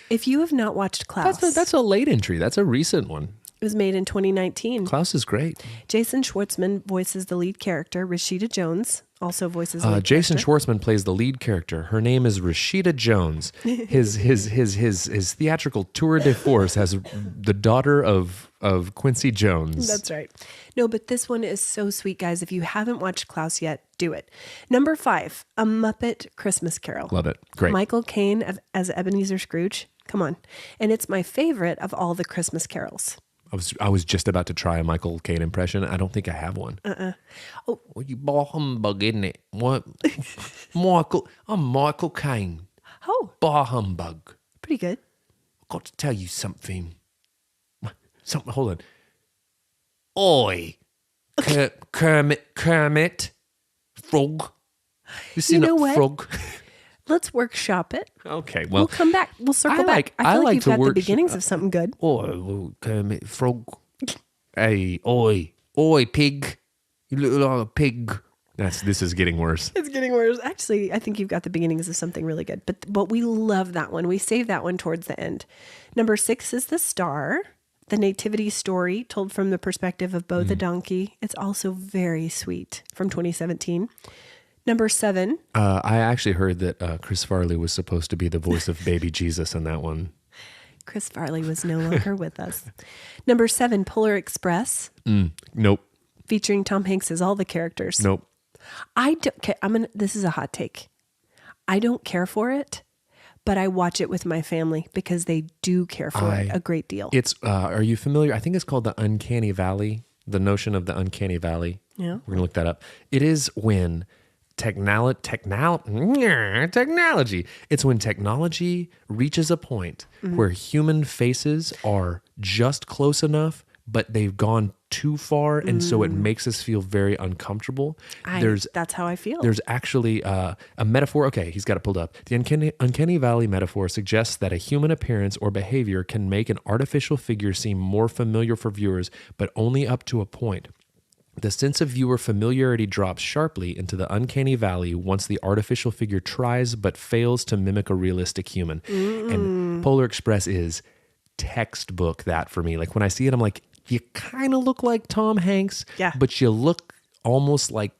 If you have not watched Klaus. That's a late entry. That's a recent one. It was made in 2019. Klaus is great. Jason Schwartzman voices the lead character. Rashida Jones also voices the lead Jason character. Schwartzman plays the lead character. Her name is Rashida Jones. His theatrical tour de force has the daughter of Quincy Jones. That's right. No, but this one is so sweet, guys. If you haven't watched Klaus yet, do it. Number 5, A Muppet Christmas Carol. Love it. Great. Michael Caine as Ebenezer Scrooge. Come on. And it's my favorite of all the Christmas carols. I was just about to try a Michael Caine impression. I don't think I have one. Oh, well, you bah humbug, isn't it? What? I'm Michael Caine. Oh, Bah humbug. pretty good. I've got to tell you something. Hold on. Oi, Kermit, Frog. You see know that what? frog? Let's workshop it. Okay, We'll come back. We'll circle back. I feel like you've got the beginnings of something good. Oi, Kermit, Frog. Hey, oi, pig. You look like a pig. This is getting worse. It's getting worse. Actually, I think you've got the beginnings of something really good. But we love that one. We save that one towards the end. Number 6 is The Star, the nativity story told from the perspective of Bo the donkey. It's also very sweet, from 2017. Number 7. I actually heard that Chris Farley was supposed to be the voice of baby Jesus in that one. Chris Farley was no longer with us. Number 7, Polar Express. Nope. Featuring Tom Hanks as all the characters. Nope. I don't care. This is a hot take. I don't care for it, but I watch it with my family because they do care for it a great deal. It's, are you familiar? I think it's called the Uncanny Valley, the notion of the Uncanny Valley. Yeah. We're going to look that up. It is when technology. It's when technology reaches a point where human faces are just close enough, but they've gone too far, and so it makes us feel very uncomfortable. That's how I feel. There's actually a metaphor. Okay, he's got it pulled up. The uncanny valley metaphor suggests that a human appearance or behavior can make an artificial figure seem more familiar for viewers, but only up to a point. The sense of viewer familiarity drops sharply into the uncanny valley once the artificial figure tries but fails to mimic a realistic human. And Polar Express is textbook that for me. Like when I see it, I'm like, you kind of look like Tom Hanks, but you look almost like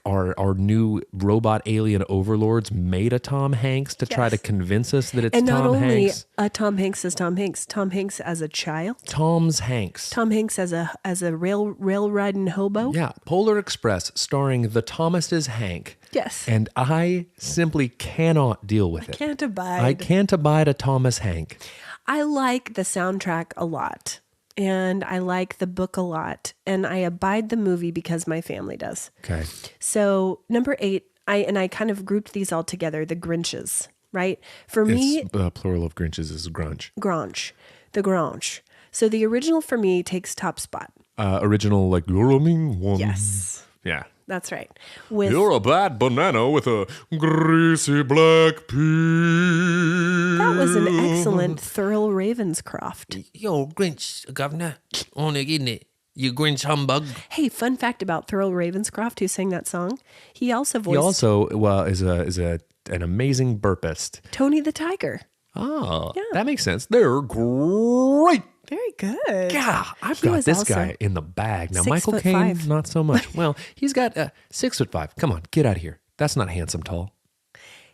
our new robot alien overlords made a Tom Hanks to try to convince us that it's Tom Hanks. And not only Tom Hanks as Tom Hanks, Tom Hanks as a child. Tom's Hanks. Tom Hanks as a rail riding hobo. Yeah, Polar Express starring the Thomases Hank. Yes. And I simply cannot deal with it. I can't abide a Thomas Hank. I like the soundtrack a lot. And I like the book a lot. And I abide the movie because my family does. Okay. So number 8, I kind of grouped these all together, the Grinches, right? For me... plural of Grinches is grunge. Grange. The Grange. So the original for me takes top spot. Original, like, you're a mean woman. Yes. Yeah. That's right. You're a bad banana with a greasy black peel. That was an excellent Thurl Ravenscroft. Yo, Grinch, governor. On it, isn't it? You Grinch humbug. Hey, fun fact about Thurl Ravenscroft, who sang that song. He also voiced... He also is an amazing burpist. Tony the Tiger. Oh, yeah. That makes sense. They're great Very good. Yeah, I've He got was this also guy in the bag. Now, 6'5". Michael Caine, not so much. Well, he's got 6'5". Come on, get out of here. That's not handsome tall.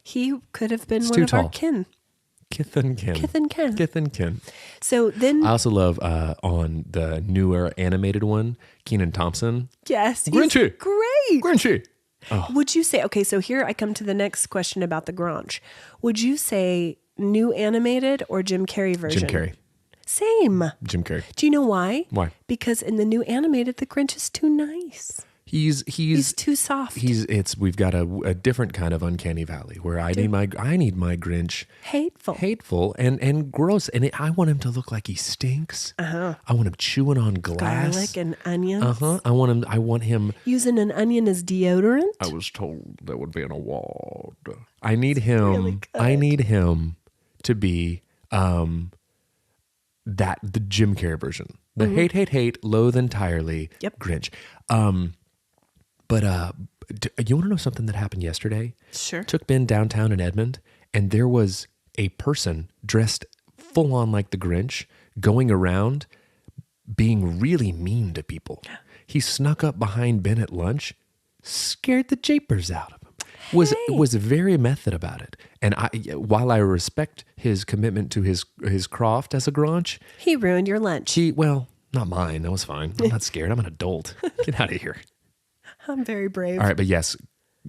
He could have been It's one too of our tall. kin. Kith and Kin. Kith and kin. Kith and Kin. So then, I also love on the newer animated one, Kenan Thompson. yes, he's Grinchy. great. Grinchy. Would you say, okay, so here I come to the next question about the Grinch. Would you say new animated or Jim Carrey version? Jim Carrey. Same. Jim Carrey. Do you know why? Why? Because in the new animated, the Grinch is too nice. He's too soft. We've got a different kind of uncanny valley where I need my Grinch hateful and gross, and I want him to look like he stinks. I want him chewing on glass, garlic and onions. I want him Using an onion as deodorant. I was told there would be an award. I need him. really good. I need him to be the Jim Carrey version, the hate, loathe entirely Yep. Grinch. But you want to know something that happened yesterday? Sure. Took Ben downtown in Edmond, and there was a person dressed full on like the Grinch going around being really mean to people. He snuck up behind Ben at lunch, scared the japers out of him. Was very method about it. And while I respect his commitment to his craft as a Grinch, He ruined your lunch. well, not mine. That was fine. I'm not scared. I'm an adult. Get out of here. I'm very brave. All right, but yes,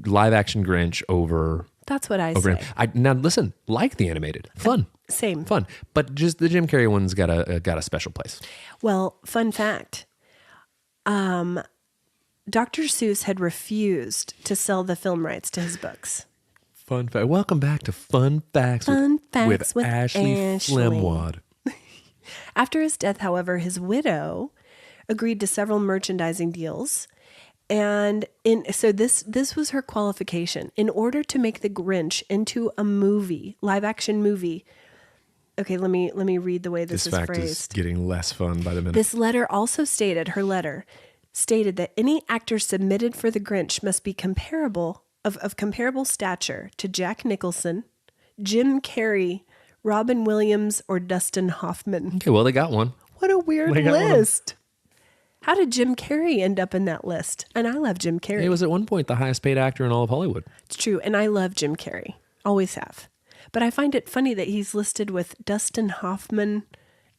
live action Grinch over. That's what I Over say. now, listen, like the animated, fun, Same. fun, but just the Jim Carrey one's got a special place. Well, fun fact. Dr. Seuss had refused to sell the film rights to his books. Fun fact. Welcome back to Fun Facts, Fun with Facts with Ashley Ashley. Flemwad. After his death, however, his widow agreed to several merchandising deals. And so this was her qualification. In order to make the Grinch into a movie, live action movie. Okay, let me read the way this This is fact phrased. is getting less fun by the minute. This letter also stated, her letter stated that any actor submitted for the Grinch must be comparable of comparable stature to Jack Nicholson, Jim Carrey, Robin Williams, or Dustin Hoffman. Okay, well, they got one. What a weird They got one of list. How did Jim Carrey end up in that list? And I love Jim Carrey. He was at one point the highest paid actor in all of Hollywood. It's true. And I love Jim Carrey. Always have. But I find it funny that he's listed with Dustin Hoffman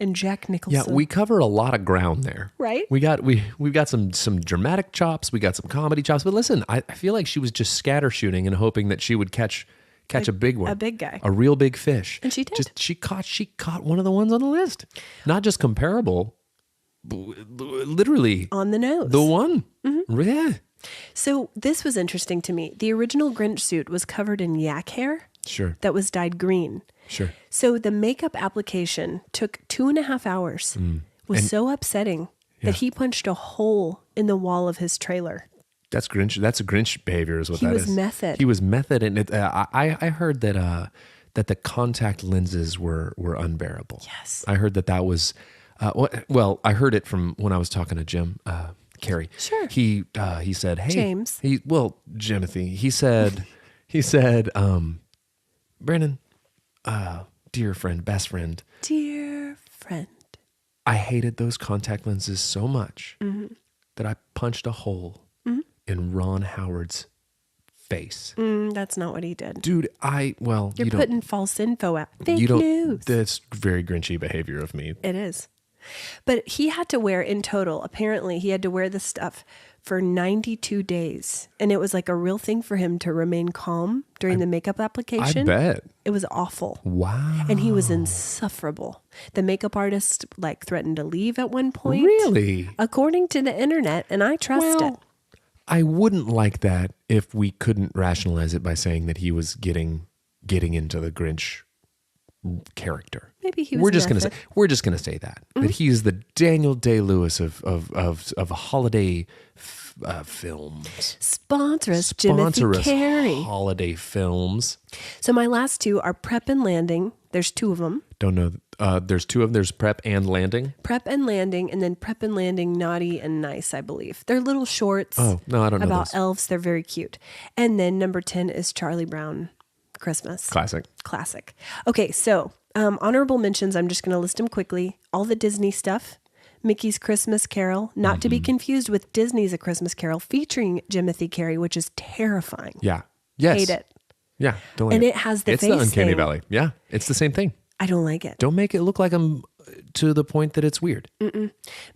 and Jack Nicholson. Yeah, we cover a lot of ground there. Right. We've got some dramatic chops, we got some comedy chops. But listen, I feel like she was just scatter shooting and hoping that she would catch a big one. A big guy. A real big fish. And she did. She caught one of the ones on the list. Not just comparable, literally On the nose. the one. Yeah. So this was interesting to me. The original Grinch suit was covered in yak hair Sure. that was dyed green. Sure. So the makeup application took 2.5 hours. Was so upsetting that he punched a hole in the wall of his trailer. That's Grinch. That's a Grinch behavior, is what He that was is. method. He was method, and I heard that the contact lenses were unbearable. Yes. I heard that was. Well, I heard it from when I was talking to Jim Carrey. Sure. He said, "Hey, James." Jimothy." He said, Brandon, dear friend, best friend, Dear friend. I hated those contact lenses so much that I punched a hole in Ron Howard's face. That's not what he did. Dude, You're you don't. putting false info out. Fake You don't. news. That's very Grinchy behavior of me. It is. But he had to wear, in total, apparently, he had to wear this stuff for 92 days. And it was like a real thing for him to remain calm during the makeup application. I bet. It was awful. Wow. And he was insufferable. The makeup artist threatened to leave at one point. Really? According to the internet, and I trust it. I wouldn't like that if we couldn't rationalize it by saying that he was getting into the Grinch character. Maybe he was We're just method. gonna say that he's the Daniel Day-Lewis of holiday films. Sponsor us, Sponsor Jimothy us, Carey. holiday films. So my last two are Prep and Landing. There's two of them. Don't know. There's two of them. There's Prep and Landing. Prep and Landing, and then Prep and Landing Naughty and Nice, I believe. They're little shorts. Oh, no, I don't know about those. elves. They're very cute. And then number 10 is Charlie Brown Christmas. Classic. Classic. Okay, so Honorable mentions, I'm just going to list them quickly. All the Disney stuff. Mickey's Christmas Carol, not to be confused with Disney's A Christmas Carol, featuring Jimothy Carey, which is terrifying. Yeah. Yes. Hate it. Yeah. Don't like And it has the it's face the Uncanny thing. Valley. Yeah. It's the same thing. I don't like it. Don't make it look like I'm to the point that it's weird.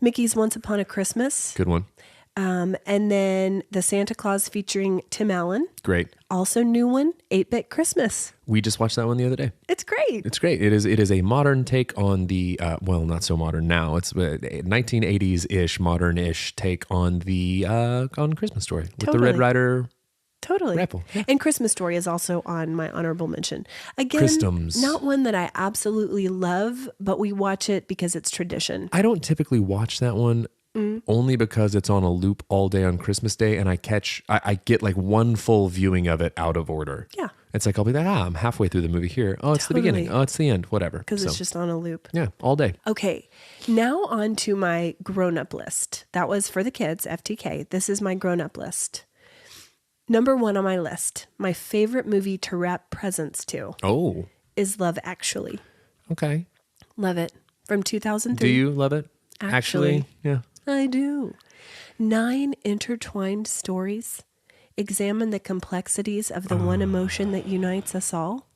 Mickey's Once Upon a Christmas. Good one. And then the Santa Claus featuring Tim Allen. Great. Also new one, 8-Bit Christmas. We just watched that one the other day. It's great. It's great. It is a modern take on the well, not so modern now. It's a 1980s-ish, modern-ish take on the on Christmas Story with the Totally. Red Ryder. Totally. Rapple. Yeah. And Christmas Story is also on my honorable mention. Again, Christums. not one that I absolutely love, but we watch it because it's tradition. I don't typically watch that one only because it's on a loop all day on Christmas Day, and I get like one full viewing of it out of order. Yeah. It's like I'll be like, I'm halfway through the movie here. Oh, it's the beginning. Totally. Oh, it's the end. Whatever. Because it's just on a loop. Yeah, all day. Okay, now on to my grown-up list. That was for the kids, FTK. This is my grown-up list. Number 1 on my list, my favorite movie to wrap presents to Oh, is Love Actually. okay. Love it. From 2003. Do you love it? Actually. Yeah. I do. 9 intertwined stories examine the complexities of the one emotion that unites us all.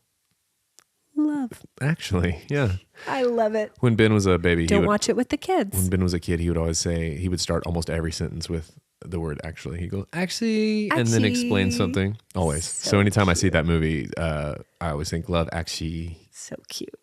Love. Actually, yeah. I love it. When Ben was a baby, Don't watch it with the kids. when Ben was a kid, he would always say, he would start almost every sentence with the word actually. He'd go, actually, and then explain Actually. something. Always. So So anytime I see that movie, I always think, love, actually. So cute.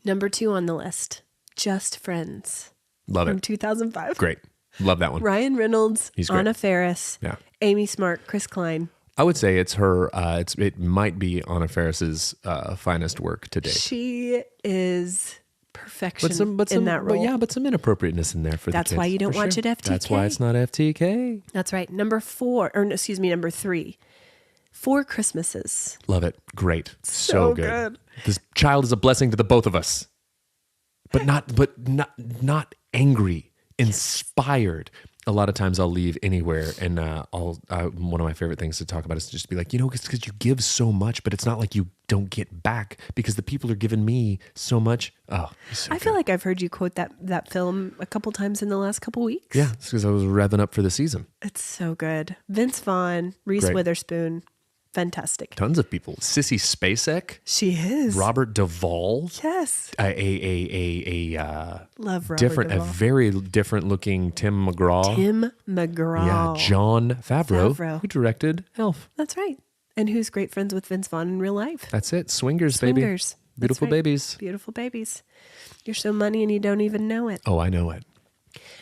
Number 2 on the list, Just Friends. Love From it. 2005. Great. Love that one. Ryan Reynolds, He's great. Anna Faris, Yeah. Amy Smart, Chris Klein. I would say it's her, it might be Anna Faris's finest work to date. She is perfection But in that role. But some inappropriateness in there for That's the kids. why you don't for watch sure. it FTK. That's why it's not FTK. That's right. Number 3, 4 Christmases. Love it. Great. So So good. good. This child is a blessing to the both of us. But not angry, inspired. A lot of times I'll leave anywhere and one of my favorite things to talk about is to just be like, it's because you give so much, but it's not like you don't get back because the people are giving me so much. Oh, so I feel like I've heard you quote that film a couple times in the last couple weeks. yeah, it's because I was revving up for the season. It's so good. Vince Vaughn, Reese Great. Witherspoon. Fantastic. Tons of people. Sissy Spacek, She is. Robert Duvall, Yes. Love Robert a Duvall. very different looking Tim McGraw. Tim McGraw. Yeah, John Favreau, Favreau. who directed Elf. That's right. And who's great friends with Vince Vaughn in real life. That's it. Swingers, baby. Swingers. That's Beautiful right. babies. Beautiful babies. You're so money and you don't even know it. Oh, I know it.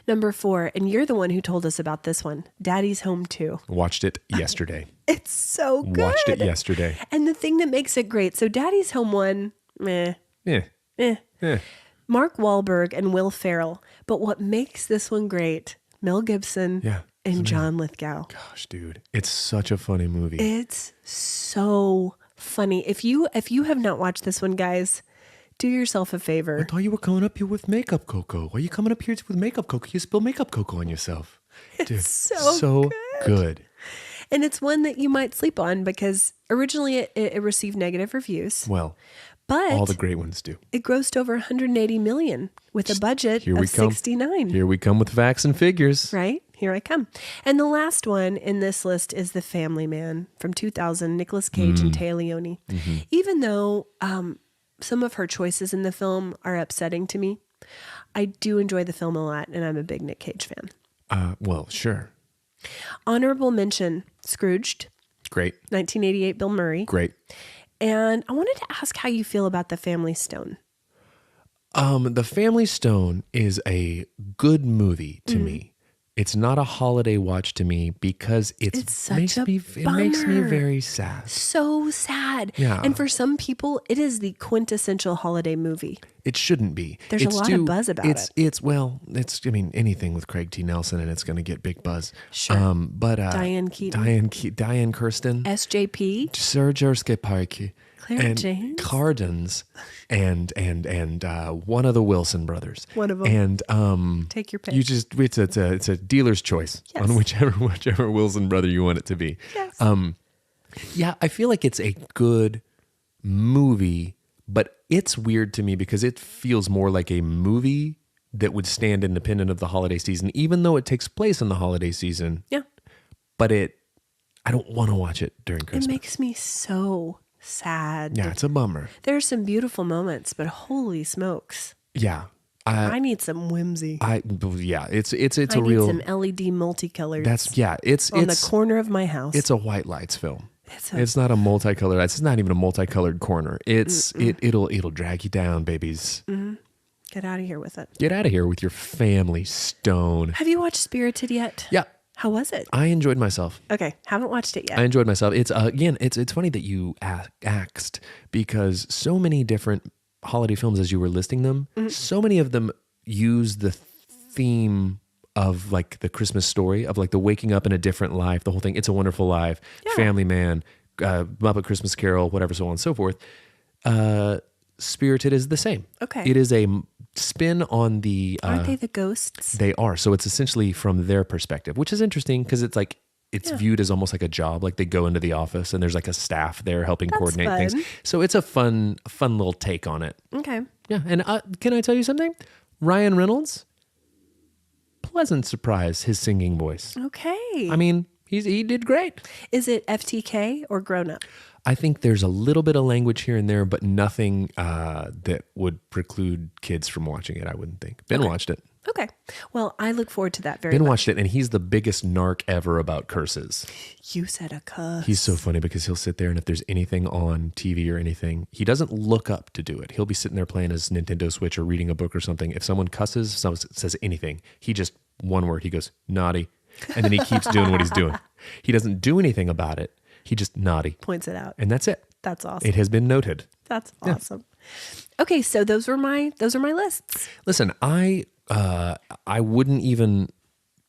Number 4, and you're the one who told us about this one, Daddy's Home 2. Watched it yesterday. It's so good. Watched it yesterday. And the thing that makes it great, so Daddy's Home 1, meh, Yeah. eh. Yeah. Mark Wahlberg and Will Ferrell. But what makes this one great, Mel Gibson Yeah. and John Lithgow. Gosh, dude. It's such a funny movie. It's so funny. If you have not watched this one, guys, do yourself a favor. I thought you were coming up here with makeup cocoa. Why are you coming up here with makeup cocoa? You spill makeup cocoa on yourself. Dude, so good. And it's one that you might sleep on because originally it received negative reviews, Well, but all the great ones do. it grossed over 180 million with a budget Here we of come. 69. Here we come with facts and figures. Right? Here I come. And the last one in this list is The Family Man from 2000, Nicolas Cage and Téa Leoni. Mm-hmm. Even though some of her choices in the film are upsetting to me, I do enjoy the film a lot, and I'm a big Nick Cage fan. Well, sure. Honorable mention, Scrooged, Great. 1988, Bill Murray. Great. And I wanted to ask how you feel about The Family Stone. The Family Stone is a good movie to me. It's not a holiday watch to me because It's such makes a me it makes me bummer. very sad. So sad. Yeah. And for some people, it is the quintessential holiday movie. It shouldn't be. There's a lot of buzz about it. I mean, anything with Craig T. Nelson and it's going to get big buzz. Sure. But Diane Keaton. Diane Kirsten, SJP. Serge Parky, Claire and James? Cardens, and one of the Wilson brothers. One of 'em. And Take your pick. You just it's a dealer's choice Yes. on whichever Wilson brother you want it to be. Yes. Yeah, I feel like it's a good movie, But it's weird to me because it feels more like a movie that would stand independent of the holiday season, even though it takes place in the holiday season. Yeah. But I don't want to watch it during Christmas. It makes me so sad. Yeah, it's a bummer. There are some beautiful moments, but holy smokes. Yeah. I need some whimsy. It's I a need real some LED multicolored. it's on the corner of my house. It's a white lights film. It's not a multicolored lights. It's not even a multicolored corner. It'll drag you down, babies. Mm-hmm. Get out of here with it. Get out of here with your family stone. Have you watched Spirited yet? Yeah. How was it? I enjoyed myself. Okay, haven't watched it yet. I enjoyed myself. It's again, it's funny that you asked because so many different holiday films, as you were listing them, so many of them use the theme of like the Christmas story of like the waking up in a different life, the whole thing. It's a Wonderful Life, Family Man, Muppet Christmas Carol, whatever, so on and so forth. Spirited is the same. Okay. It is a spin on the... Aren't they the ghosts? They are. So it's essentially from their perspective, which is interesting because it's like, it's viewed as almost like a job. Like they go into the office and there's like a staff there helping coordinate fun. things. So it's a fun little take on it. Okay. Yeah. And can I tell you something? Ryan Reynolds, pleasant surprise, his singing voice. Okay. I mean, he did great. Is it FTK or grown up? I think there's a little bit of language here and there, but nothing that would preclude kids from watching it, I wouldn't think. Ben watched it. Okay. Well, I look forward to that very Ben much. watched it, and he's the biggest narc ever about curses. You said a cuss. He's so funny because he'll sit there, and if there's anything on TV or anything, he doesn't look up to do it. He'll be sitting there playing his Nintendo Switch or reading a book or something. If someone cusses, someone says anything, he just, one word, he goes, naughty. And then he keeps doing what he's doing. He doesn't do anything about it. He just naughty. Points it out. And that's it. That's awesome. It has been noted. That's awesome. Okay, so those are my lists. Listen, I wouldn't even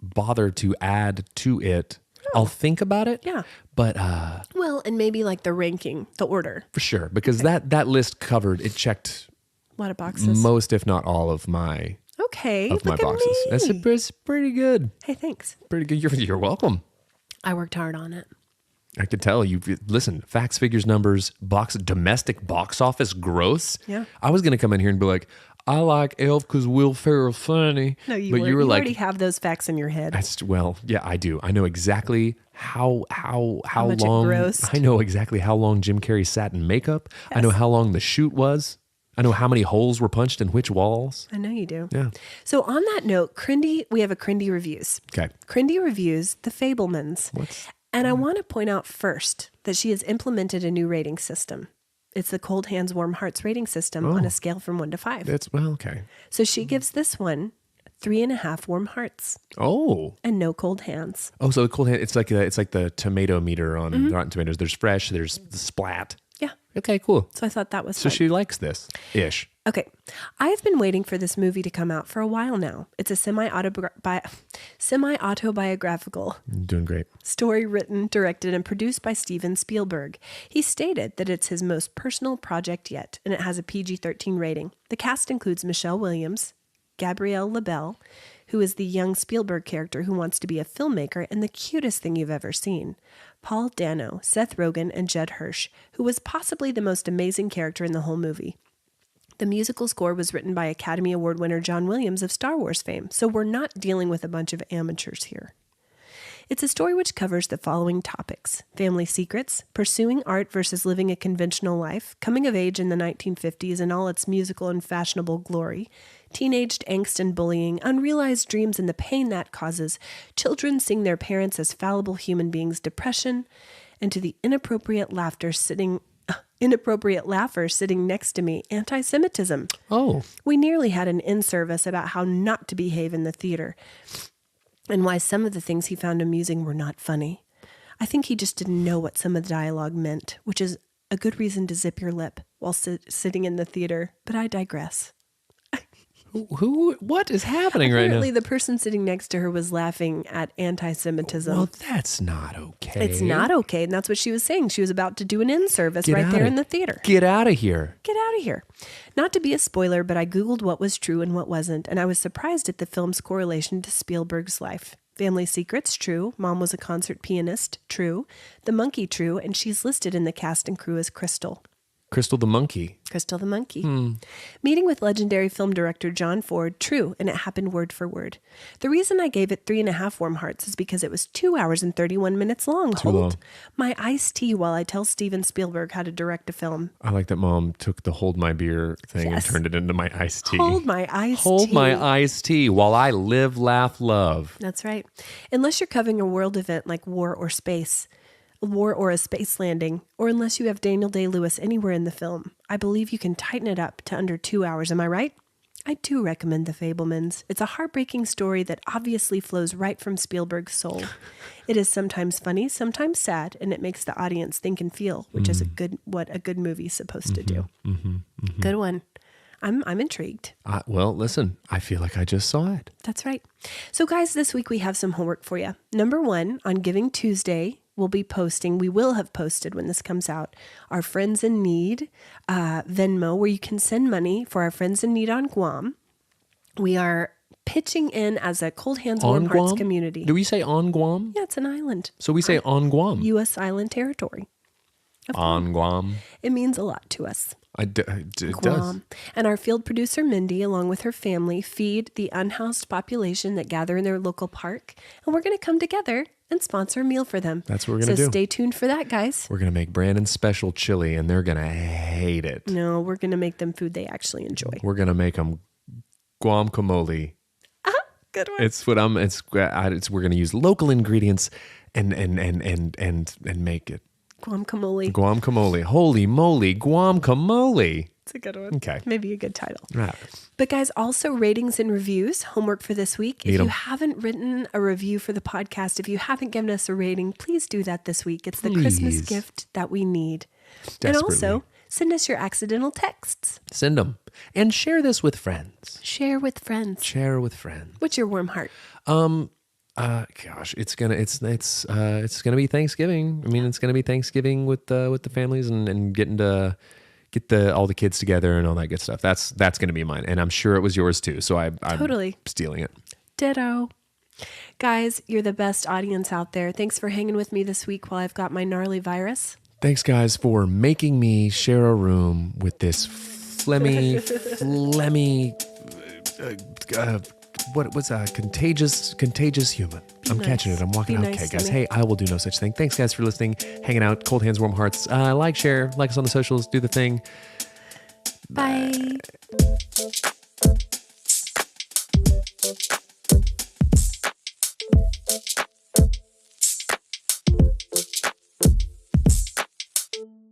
bother to add to it. I'll think about it. Yeah. But Well, and maybe like the ranking, the order. for sure, because that list checked A lot of boxes. most, if not all, of my Okay. of my look at boxes. me. That's pretty good. Hey, thanks. Pretty good. You're welcome. I worked hard on it. I could tell you. Listen, facts, figures, numbers, domestic box office gross. Yeah. I was gonna come in here and be like, I like Elf because Will Ferrell's funny. No, you but were, you were you like, already have those facts in your head. yeah, I do. I know exactly how much it long. grossed. I know exactly how long Jim Carrey sat in makeup. I know how long the shoot was. I know how many holes were punched in which walls. I know you do. Yeah. So on that note, we have a Crindy Reviews. Okay. Crindy reviews The Fablemans. And I want to point out first that she has implemented a new rating system. It's the Cold Hands, Warm Hearts rating system on a scale from 1 to 5. Okay. So she gives this one 3.5 warm hearts Oh. and no cold hands. Oh, so the cold hand, it's like the tomato meter on Rotten Tomatoes. There's fresh, there's the splat. Yeah. Okay, cool. So I thought that was So fun. she likes this ish. Okay. I've been waiting for this movie to come out for a while now. It's a semi-autobiographical Doing great. story written, directed, and produced by Steven Spielberg. He stated that it's his most personal project yet, and it has a PG-13 rating. The cast includes Michelle Williams, Gabrielle LaBelle, who is the young Spielberg character who wants to be a filmmaker and the cutest thing you've ever seen, Paul Dano, Seth Rogen, and Judd Hirsch, who was possibly the most amazing character in the whole movie. The musical score was written by Academy Award winner John Williams of Star Wars fame, so we're not dealing with a bunch of amateurs here. It's a story which covers the following topics: family secrets, pursuing art versus living a conventional life, coming of age in the 1950s in all its musical and fashionable glory, teenaged angst and bullying, unrealized dreams and the pain that causes, children seeing their parents as fallible human beings, depression, and to the inappropriate laughter sitting next to me, anti-Semitism. Oh. We nearly had an in-service about how not to behave in the theater and why some of the things he found amusing were not funny. I think he just didn't know what some of the dialogue meant, which is a good reason to zip your lip while sitting in the theater, but I digress. What is happening right now? Apparently, the person sitting next to her was laughing at anti-Semitism. Well, that's not okay. It's not okay, and that's what she was saying. She was about to do an in-service Get right out there of- in the theater. Get out of here. Get out of here. Not to be a spoiler, but I Googled what was true and what wasn't, and I was surprised at the film's correlation to Spielberg's life. Family secrets, true. Mom was a concert pianist, true. The monkey, true, and she's listed in the cast and crew as Crystal. Crystal the Monkey. Crystal the Monkey. Meeting with legendary film director John Ford, true, and it happened word for word. The reason I gave it 3.5 warm hearts is because it was 2 hours and 31 minutes long. Too long. My iced tea while I tell Steven Spielberg how to direct a film. I like that Mom took the hold my beer thing and turned it into my iced tea. Hold my iced tea. Hold my iced tea while I live, laugh, love. That's right. Unless you're covering a world event like war or a space landing, or unless you have Daniel Day-Lewis anywhere in the film, I believe you can tighten it up to under 2 hours. Am I right? I do recommend The Fabelmans. It's a heartbreaking story that obviously flows right from Spielberg's soul. It is sometimes funny, sometimes sad, and it makes the audience think and feel, which is what a good movie's supposed to do. Good one. I'm intrigued. Well, listen, I feel like I just saw it. That's right. So guys, this week we have some homework for you. Number 1, on Giving Tuesday, we will have posted when this comes out, our Friends in Need Venmo, where you can send money for our Friends in Need on Guam. We are pitching in as a Cold Hands, Warm Hearts community. Do we say on Guam? Yeah, it's an island. So we say on Guam. U.S. island territory. On Guam. It means a lot to us. It does. Guam. And our field producer, Mindy, along with her family, feed the unhoused population that gather in their local park. And we're going to come together and sponsor a meal for them. That's what we're going to do. So stay tuned for that, guys. We're going to make Brandon special chili, and they're going to hate it. No, we're going to make them food they actually enjoy. We're going to make them guacamole. Good one. We're going to use local ingredients and make it. Guacamole. Holy moly, guacamole. It's a good one. Okay. Maybe a good title. Right. But guys, also ratings and reviews, homework for this week. If you haven't written a review for the podcast, if you haven't given us a rating, please do that this week. It's the Christmas gift that we need. Desperately. And also, send us your accidental texts. Send them. And share this with friends. Share with friends. What's your warm heart? Gosh, it's gonna be Thanksgiving. I mean, it's gonna be Thanksgiving with the families and getting to get all the kids together and all that good stuff. That's gonna be mine, and I'm sure it was yours too. So I'm totally stealing it. Ditto. Guys, you're the best audience out there. Thanks for hanging with me this week while I've got my gnarly virus. Thanks, guys, for making me share a room with this phlegmy. What's a contagious human? I'm catching it. I'm walking out. Okay, guys. Hey, I will do no such thing. Thanks, guys, for listening, hanging out. Cold Hands, Warm Hearts. Like, share, like us on the socials. Do the thing. Bye.